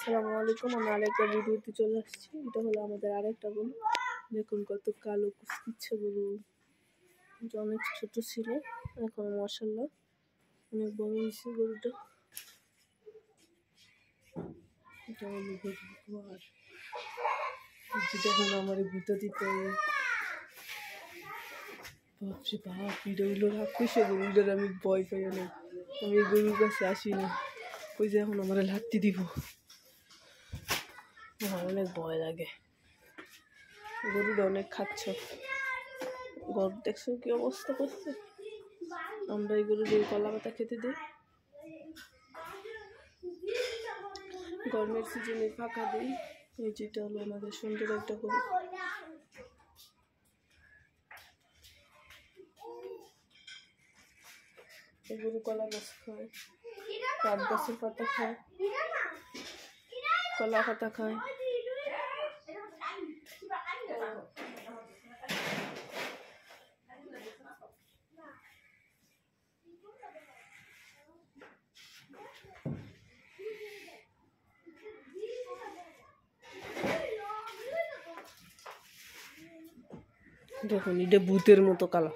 আসসালামু আলাইকুম। আমরা আরেকটা ভিডিওতে চলে আসছি। এটা হলো আমাদের আরেকটা গরু। দেখুন কত কালো কুচকুচে গরু, অনেক ছোট ছিল, এখন মাশাআল্লাহ অনেক বড় হয়েছে গরুটা। এটা হলো গরুর ঘর। দেখুন আমার গুঁতো দিতে বাপরে বাপ, এটা হলো রাক্ষসে গরু। এটার আমি ভয় পাই অনেক, আমি এই গরুর কাছে আসি না। ওই যে এখন আমার লাত্তি দিব, অনেক ভয় লাগে। গরুটা অনেক খাচ্ছ, গরু দেখছো কি অবস্থা করছে। আমরা এই গরুর এই কলা পাতা খেতে দিই, গরমের সিজনে ফাঁকা দিই। এই যেটা হলো আমাদের সুন্দর একটা গরু। এই গরু কলা গাছ খায়, পাট গাছের পাতা খায়, কলা পাতা খায়। দেখুন এটা ভূতের মতো কালো।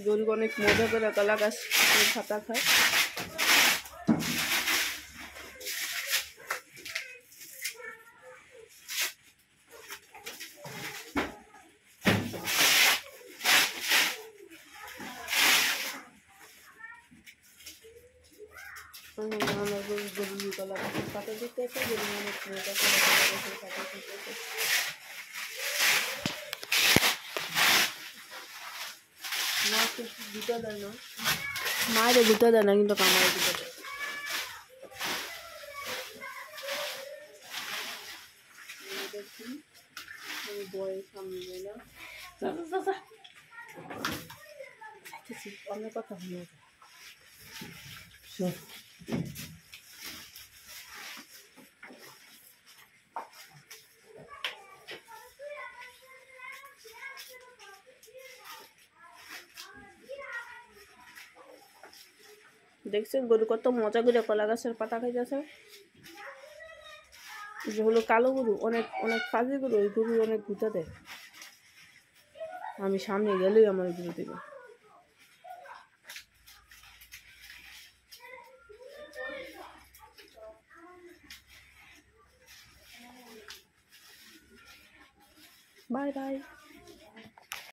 গরু অনেক মজা করে কলা গাছ পাতা খায়। আমার গরু কলা গাছের পাতা দিতে আছে, গরু অনেক মজা করে কলা গাছের পাতা খেতে। মাকে দুটা দেয় না, মায়ের দুটা দেয় না, কিন্তু আমার দুটো দেয়। বয়স সামনে যায় না, অনেক কথা হলো। দেখছেন গরু কত মজা করে কলা গাছের পাতা খাইতেছে। যে হলো কালো গরু, অনেক অনেক ফাজি গরু, ওই গরু অনেক গুঁতা দেয়। আমি সামনে গেলেই আমার গরু দেবে। Bye bye.